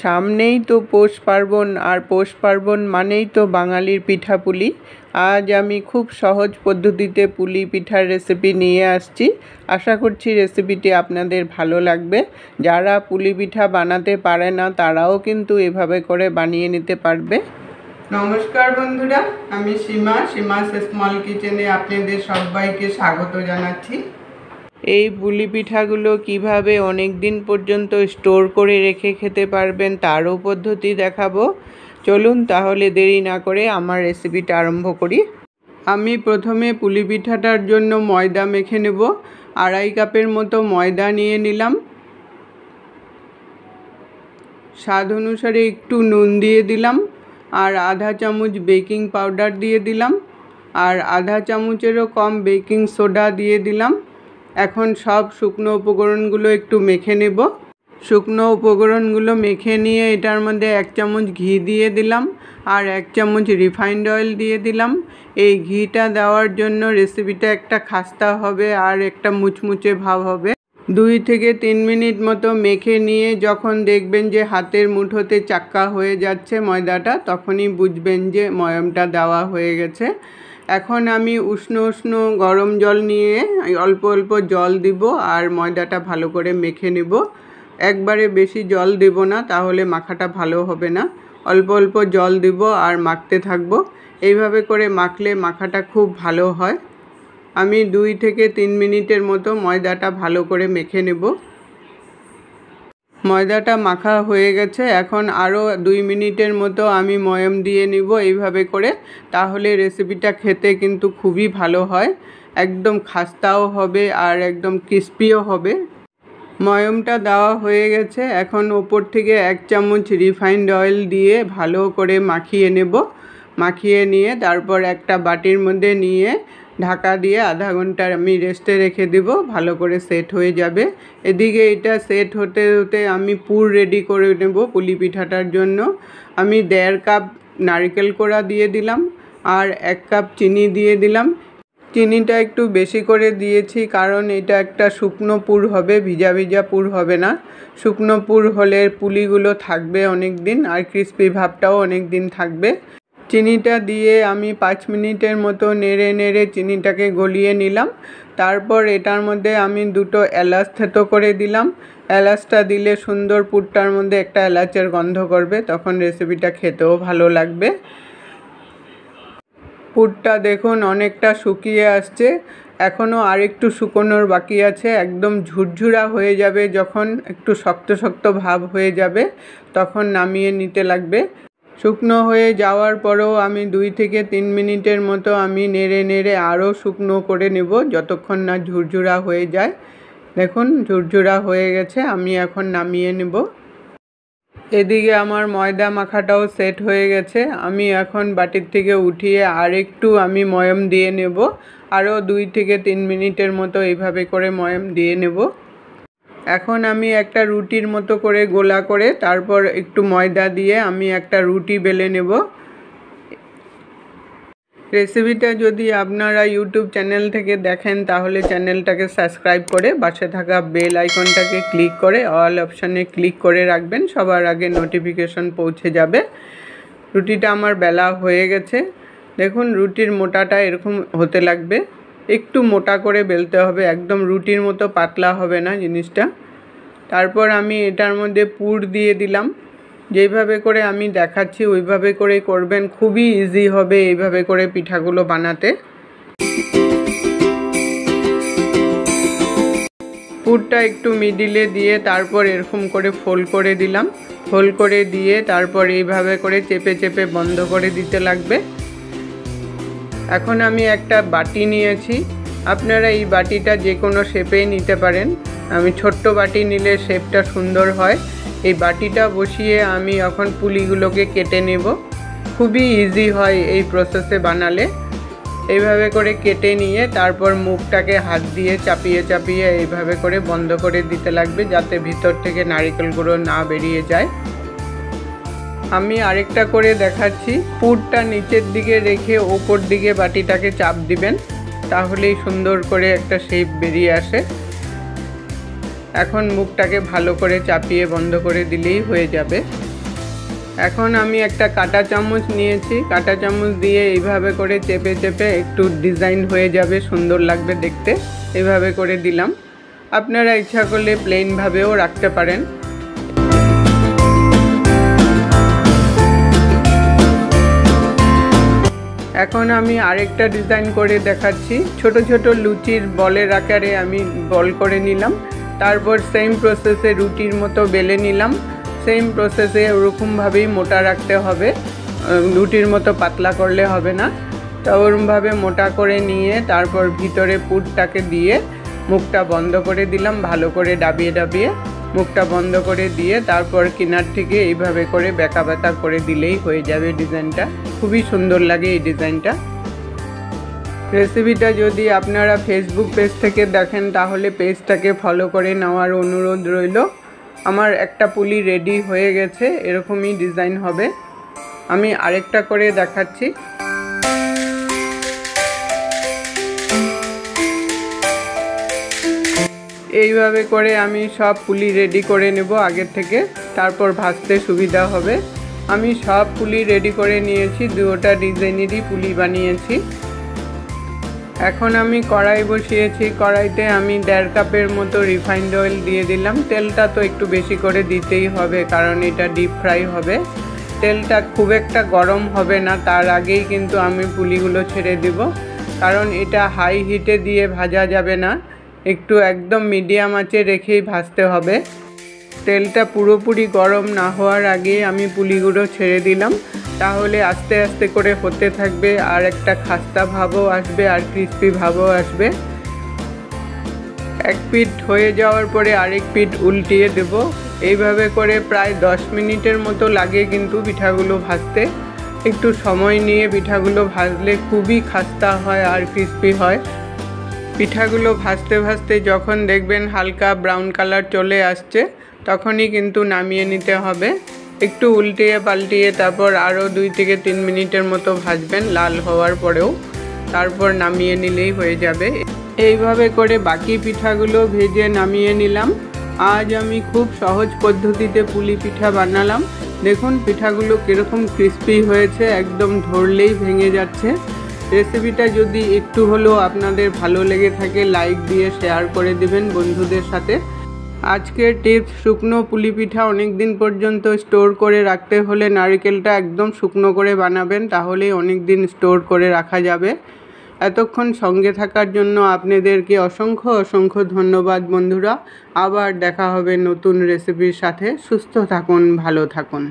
সামনেই তো পৌষ পার্বণ, আর পৌষ পার্বণ মানেই তো বাঙালির পিঠাপুলি। আজ আমি খুব সহজ পদ্ধতিতে পুলি পিঠার রেসিপি নিয়ে আসছি। আশা করছি রেসিপিটি আপনাদের ভালো লাগবে। যারা পুলি পিঠা বানাতে পারে না তারাও কিন্তু এভাবে করে বানিয়ে নিতে পারবে। নমস্কার বন্ধুরা, আমি সীমাস স্মল কিচেনে আপনাদের সবাইকে স্বাগত জানাচ্ছি। এই পুলি পিঠাগুলো কিভাবে অনেক দিন পর্যন্ত স্টোর করে রেখে খেতে পারবেন তারও পদ্ধতি দেখাবো। চলুন তাহলে দেরি না করে আমার রেসিপিটা আরম্ভ করি। আমি প্রথমে পুলি পিঠাটার জন্য ময়দা মেখে নেব। 2.5 কাপের মতো ময়দা নিয়ে নিলাম। স্বাদ অনুসারে একটু নুন দিয়ে দিলাম, আর আধা চামচ বেকিং পাউডার দিয়ে দিলাম, আর আধা চামচেরও কম বেকিং সোডা দিয়ে দিলাম। এখন সব শুকনো উপকরণগুলো একটু মেখে নেব। শুকনো উপকরণগুলো মেখে নিয়ে এটার মধ্যে 1 চামচ ঘি দিয়ে দিলাম, আর 1 চামচ রিফাইন্ড অয়েল দিয়ে দিলাম। এই ঘিটা দেওয়ার জন্য রেসিপিটা একটা খাস্তা হবে আর একটা মুচমুচে ভাব হবে। 2 থেকে 3 মিনিট মতো মেখে নিয়ে যখন দেখবেন যে হাতের মুঠোতে চাক্কা হয়ে যাচ্ছে ময়দাটা, তখনই বুঝবেন যে ময়ামটা দেওয়া হয়ে গেছে। এখন আমি উষ্ণ গরম জল নিয়ে অল্প অল্প জল দিব আর ময়দাটা ভালো করে মেখে নেব। একবারে বেশি জল দেব না, তাহলে মাখাটা ভালো হবে না। অল্প অল্প জল দিব আর মাখতে থাকবো। এইভাবে করে মাখলে মাখাটা খুব ভালো হয়। আমি 2 থেকে 3 মিনিটের মতো ময়দাটা ভালো করে মেখে নেব। ময়দাটা মাখা হয়ে গেছে। এখন আরও 2 মিনিটের মতো আমি ময়াম দিয়ে নিব এইভাবে করে। তাহলে রেসিপিটা খেতে কিন্তু খুবই ভালো হয়, একদম খাস্তাও হবে আর একদম ক্রিস্পিও হবে। ময়ামটা দেওয়া হয়ে গেছে। এখন ওপর থেকে 1 চামচ রিফাইন্ড অয়েল দিয়ে ভালো করে মাখিয়ে নেব। মাখিয়ে নিয়ে তারপর একটা বাটির মধ্যে নিয়ে ঢাকা দিয়ে আধা ঘন্টা আমি রেস্টে রেখে দেব, ভালো করে সেট হয়ে যাবে। এদিকে এটা সেট হতে হতে আমি পুর রেডি করে নেব পুলি পিঠাটার জন্য। আমি 1.5 কাপ নারকেল কোড়া দিয়ে দিলাম, আর 1 কাপ চিনি দিয়ে দিলাম। চিনিটা একটু বেশি করে দিয়েছি কারণ এটা একটা শুকনো পুর হবে, ভিজা ভিজা পুর হবে না। শুকনো পুর হলে পুলিগুলো থাকবে অনেক দিন, আর ক্রিস্পি ভাবটাও অনেক দিন থাকবে। চিনিটা দিয়ে আমি 5 মিনিটের মতো নেড়ে চিনিটাকে গলিয়ে নিলাম। তারপর এটার মধ্যে আমি 2টো এলাচ থেতো করে দিলাম। এলাচটা দিলে সুন্দর পুরটার মধ্যে একটা এলাচের গন্ধ করবে, তখন রেসিপিটা খেতেও ভালো লাগবে। পুরটা দেখুন অনেকটা শুকিয়ে আসছে, এখনও আরেকটু শুকোনোর বাকি আছে। একদম ঝুরঝুরা হয়ে যাবে যখন, একটু শক্ত ভাব হয়ে যাবে, তখন নামিয়ে নিতে লাগবে। শুকনো হয়ে যাওয়ার পরেও আমি 2 থেকে 3 মিনিটের মতো আমি নেড়ে আরও শুকনো করে নেব, যতক্ষণ না ঝুরঝুরা হয়ে যায়। দেখুন ঝুরঝুরা হয়ে গেছে, আমি এখন নামিয়ে নেব। এদিকে আমার ময়দা মাখাটাও সেট হয়ে গেছে। আমি এখন বাটির থেকে উঠিয়ে আরেকটু আমি ময়াম দিয়ে নেব। আরও 2 থেকে 3 মিনিটের মতো এইভাবে করে ময়াম দিয়ে নেব। এখন আমি একটা রুটির মতো করে গোলা করে তারপর একটু ময়দা দিয়ে আমি একটা রুটি বেলে নেব। রেসিপিটা যদি আপনারা ইউটিউব চ্যানেল থেকে দেখেন তাহলে চ্যানেলটাকে সাবস্ক্রাইব করে পাশে থাকা বেল আইকনটাকে ক্লিক করে অল অপশানে ক্লিক করে রাখবেন, সবার আগে নোটিফিকেশন পৌঁছে যাবে। রুটিটা আমার বেলা হয়ে গেছে। দেখুন রুটির মোটাটা এরকম হতে লাগবে, একটু মোটা করে বেলতে হবে, একদম রুটির মতো পাতলা হবে না জিনিসটা। তারপর আমি এটার মধ্যে পুর দিয়ে দিলাম। যেইভাবে করে আমি দেখাচ্ছি ওইভাবে করে করবেন, খুবই ইজি হবে এইভাবে করে পিঠাগুলো বানাতে। পুরটা একটু মিডিলে দিয়ে তারপর এরকম করে ফোল্ড করে দিলাম। ফোল্ড করে দিয়ে তারপর এইভাবে করে চেপে বন্ধ করে দিতে লাগবে। এখন আমি একটা বাটি নিয়েছি, আপনারা এই বাটিটা যে কোনো শেপেই নিতে পারেন। আমি ছোট্ট বাটি নিলে শেপটা সুন্দর হয়। এই বাটিটা বসিয়ে আমি এখন পুলিগুলোকে কেটে নেব। খুবই ইজি হয় এই প্রসেসে বানালে। এইভাবে করে কেটে নিয়ে তারপর মুখটাকে হাত দিয়ে চাপিয়ে এইভাবে করে বন্ধ করে দিতে লাগবে, যাতে ভিতর থেকে নারকেলগুলো না বেরিয়ে যায়। আমি আরেকটা করে দেখাচ্ছি। পুরটা নিচের দিকে রেখে ওপর দিকে বাটিটাকে চাপ দিবেন, তাহলেই সুন্দর করে একটা শেপ বেরিয়ে আসে। এখন মুখটাকে ভালো করে চাপিয়ে বন্ধ করে দিলেই হয়ে যাবে। এখন আমি একটা কাঁটা চামচ নিয়েছি, কাঁটা চামচ দিয়ে এইভাবে করে চেপে চেপে একটু ডিজাইন হয়ে যাবে, সুন্দর লাগবে দেখতে। এইভাবে করে দিলাম। আপনারা ইচ্ছা করলে প্লেনভাবেও রাখতে পারেন। এখন আমি আরেকটা ডিজাইন করে দেখাচ্ছি। ছোট ছোট লুচির বলের আকারে আমি বল করে নিলাম, তারপর সেম প্রসেসে রুটির মতো বেলে নিলাম। সেম প্রসেসে ওরকমভাবেই মোটা রাখতে হবে, রুটির মতো পাতলা করলে হবে না। তো ওরকমভাবে মোটা করে নিয়ে তারপর ভিতরে পুরটাকে দিয়ে মুখটা বন্ধ করে দিলাম, ভালো করে ডাবিয়ে ডাবিয়ে মুখটা বন্ধ করে দিয়ে তারপর কিনার থেকে এইভাবে করে বেঁকা বেঁকা করে দিলেই হয়ে যাবে ডিজাইনটা। খুবই সুন্দর লাগে এই ডিজাইনটা। রেসিপিটা যদি আপনারা ফেসবুক পেজ থেকে দেখেন তাহলে পেজটাকে ফলো করে নেওয়ার অনুরোধ রইল। আমার একটা পুলি রেডি হয়ে গেছে, এরকমই ডিজাইন হবে। আমি আরেকটা করে দেখাচ্ছি। এইভাবে করে আমি সব পুলি রেডি করে নেব আগের থেকে, তারপর ভাজতে সুবিধা হবে। আমি সব পুলি রেডি করে নিয়েছি, দুটো ডিজাইনেরই পুলি বানিয়েছি। এখন আমি কড়াই বসিয়েছি, কড়াইতে আমি 1.5 কাপের মতো রিফাইন্ড অয়েল দিয়ে দিলাম। তেলটা তো একটু বেশি করে দিতেই হবে, কারণ এটা ডিপ ফ্রাই হবে। তেলটা খুব একটা গরম হবে না, তার আগেই কিন্তু আমি পুলিগুলো ছেড়ে দিব, কারণ এটা হাই হিটে দিয়ে ভাজা যাবে না, একটু একদম মিডিয়াম আঁচে রেখেই ভাজতে হবে। তেলটা পুরোপুরি গরম না হওয়ার আগে আমি পুলিগুলো ছেড়ে দিলাম, তাহলে আস্তে আস্তে করে হতে থাকবে, আর একটা খাস্তা ভাবও আসবে আর ক্রিস্পি ভাবও আসবে। এক পিঠ হয়ে যাওয়ার পরে আরেক পিঠ উল্টিয়ে দেব। এইভাবে করে প্রায় 10 মিনিটের মতো লাগে কিন্তু পিঠাগুলো ভাজতে। একটু সময় নিয়ে পিঠাগুলো ভাজলে খুবই খাস্তা হয় আর ক্রিস্পি হয়। পিঠাগুলো ভাজতে ভাজতে যখন দেখবেন হালকা ব্রাউন কালার চলে আসছে, তখনই কিন্তু নামিয়ে নিতে হবে। একটু উল্টিয়ে পাল্টিয়ে তারপর আরও 2 থেকে 3 মিনিটের মতো ভাজবেন লাল হওয়ার পরেও, তারপর নামিয়ে নিলেই হয়ে যাবে। এইভাবে করে বাকি পিঠাগুলো ভেজে নামিয়ে নিলাম। আজ আমি খুব সহজ পদ্ধতিতে পুলি পিঠা বানালাম। দেখুন পিঠাগুলো কীরকম ক্রিস্পি হয়েছে, একদম ধরলেই ভেঙে যাচ্ছে। রেসিপিটা যদি একটু হলেও আপনাদের ভালো লেগে থাকে লাইক দিয়ে শেয়ার করে দিবেন বন্ধুদের সাথে। আজকের টিপস, শুকনো পুলি পিঠা অনেক দিন পর্যন্ত স্টোর করে রাখতে হলে নারকেলটা একদম শুকনো করে বানাবেন, তাহলেই অনেক দিন স্টোর করে রাখা যাবে। এতক্ষণ সঙ্গে থাকার জন্য আপনাদেরকে অসংখ্য অসংখ্য ধন্যবাদ বন্ধুরা। আবার দেখা হবে নতুন রেসিপির সাথে। সুস্থ থাকুন, ভালো থাকুন।